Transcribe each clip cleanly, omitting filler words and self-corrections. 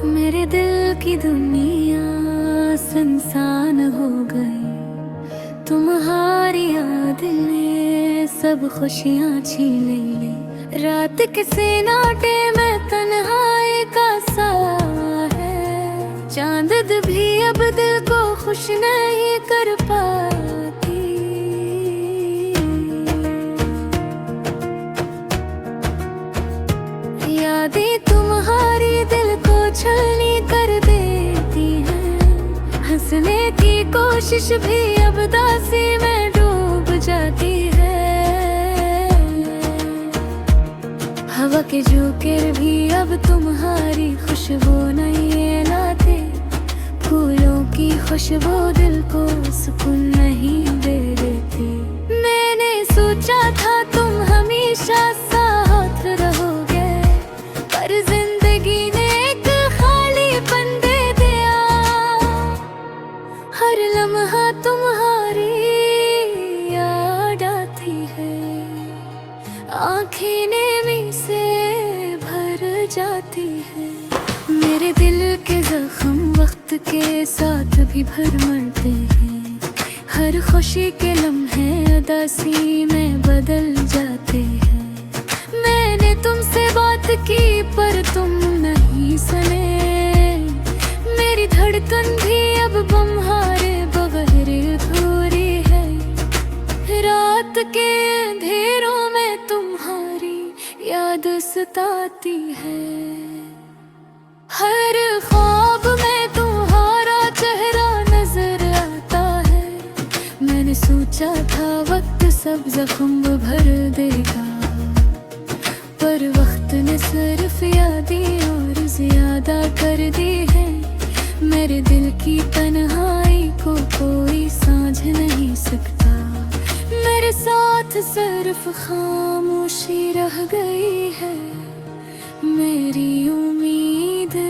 मेरे दिल की दुनिया सुनसान हो गई, तुम्हारी याद ने सब खुशियाँ छीन ली। रात के सन्नाटे में तन्हाई का साया है, चांद भी अब दिल को खुश नहीं कर पाती। यादें तुम्हारी दिल को छलनी कर देती हैं, हंसने की कोशिश भी अब दासी में डूब जाती है। हवा के झोंके भी अब तुम्हारी खुशबू नहीं लाते, फूलों की खुशबू दिल को सुकून नहीं दे देती। मैंने सोचा था तुम हमेशा साथ रहोगे, पर जिंदगी ने एक खालीपन दे दिया। हर लम्हा तुम्हारी याद आती है, आँखें नेमी से भर जाती है। मेरे दिल के जख्म वक्त के साथ भी भर मरते हैं, हर खुशी के लम्हे उदासी में बदल जाते हैं। मैंने तुमसे बात की पर तुम नहीं सुने, मेरी धड़कन भी अब तुम्हारे बगैर अधूरी है। रात के अंधेरों में तुम्हारी याद सताती है, हर ख्वाब में तुम्हारा चेहरा नजर आता है। मैंने सोचा था वक्त सब जख्म भर देगा, पर वक्त ने सिर्फ यादें और ज्यादा कर दी है। मेरे दिल की तन्हाई को कोई समझ नहीं सकता, मेरे साथ सिर्फ खामोशी रह गई है। मेरी उम्मीदें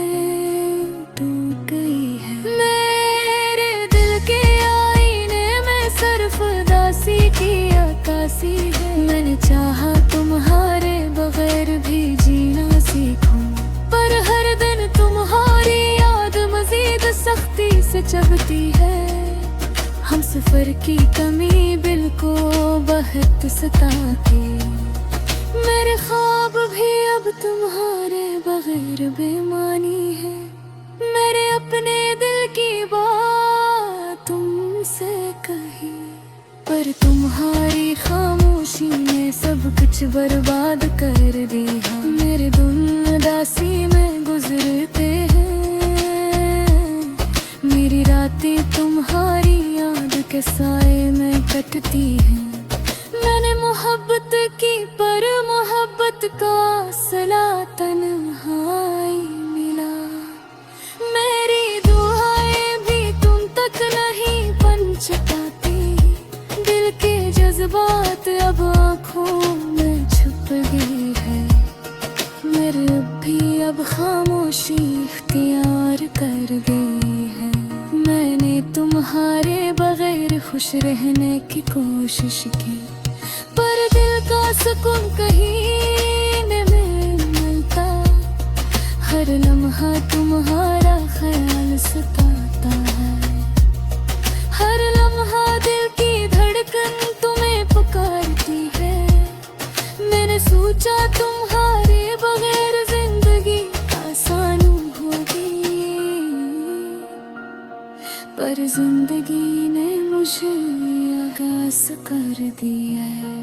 टूट गई है, मेरे दिल के आईने में सिर्फ दासी की अक्कासी है। मैंने चाहा तुम्हारे बगैर भी जीना सीखूं, पर हर दिन तुम्हारी याद मजीद सख्ती से चबती है। हम सफर की कमी दिल को बहुत सताती, मेरे ख्वाब भी अब तुम्हारे बगैर बेमानी है। मेरे अपने दिल की बात तुमसे कही, पर तुम्हारी खामोशी ने सब कुछ बर्बाद कर दिया। मेरे दिन उदासी में गुजरते हैं, मेरी रातें तुम्हारी याद के साए में कटती हैं। मैंने मोहब्बत की पर मोहब्बत का सिला तन्हाई मिला, मेरी दुआएं भी तुम तक नहीं पहुंच पाती। दिल के जज्बात अब आँखों में छुप गई है, मेरे भी अब खामोशी इख्तियार कर गई है। मैंने तुम्हारे बगैर खुश रहने की कोशिश की, पर दिल का सुकून कहीं नहीं मिलता। हर लम्हा तुम्हारा ख्याल सताता है, हर लम्हा दिल की धड़कन तुम्हें पुकारती है। मैंने सोचा तुम्हारे बगैर जिंदगी आसान होगी, पर जिंदगी ने मुझे आगाज कर दिया है।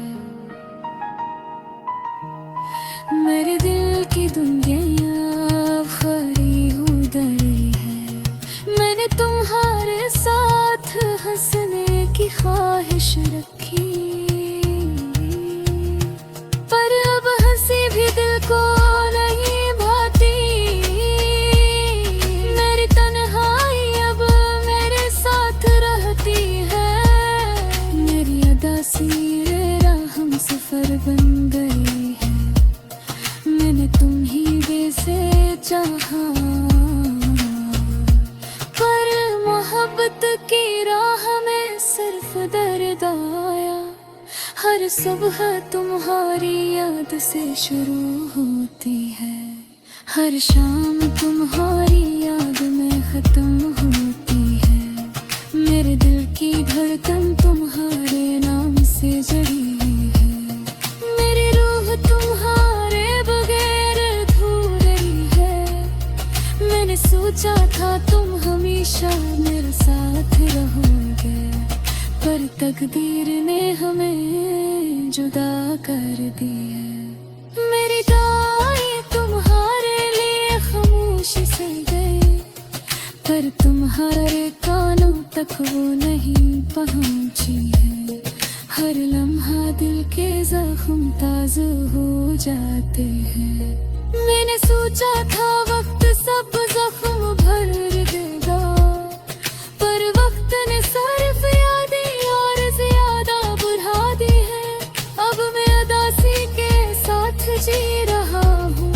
मेरे दिल की दुनिया खरी हो गई है, मैंने तुम्हारे साथ हंसने की ख्वाहिश रखी, पर अब हंसी भी दिल को नहीं भाती। मेरी तन्हाई अब मेरे साथ रहती है, मेरी अदासी हम सफर बन गई है। मैंने तुम ही से चाहा, पर मोहब्बत की राह में सिर्फ दर्द आया। हर सुबह तुम्हारी याद से शुरू होती है, हर शाम तुम्हारी याद में खत्म होती है। मेरे दिल की धड़कन तुम्हारे नाम से जड़ी है, मेरी रूह तुम्हारे बगैर अधूरी है। मैंने सोचा था तुम हमेशा मेरे साथ रहोगे, पर तकदीर ने हमें जुदा कर दिया। मेरी दुआएं तुम्हारे लिए खामोशी से गई, पर तुम्हारे कानों तक वो नहीं पहुंची है। हर लम्हा दिल के जख्म ताज़ा हो जाते हैं। मैंने सोचा था वक्त सब जख्म भर देगा, पर वक्त ने सिर्फ यादें और ज्यादा बढ़ा दी है। अब मैं उदासी के साथ जी रहा हूँ,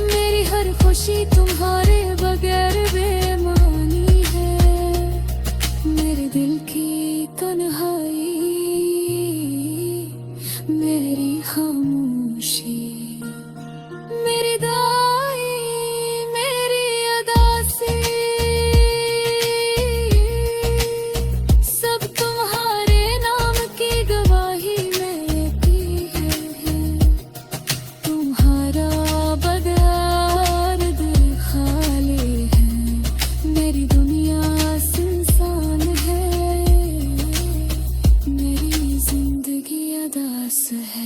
मेरी हर खुशी तुम्हारे बगैर बेमानी है। मेरे दिल की तन्हाई, मेरी खामोशी, मेरी दाई, मेरी उदासी, सब तुम्हारे नाम की गवाही में पी है। तुम्हारा बगैर दिल खाली है, मेरी दुनिया सुनसान है, मेरी जिंदगी अदास है।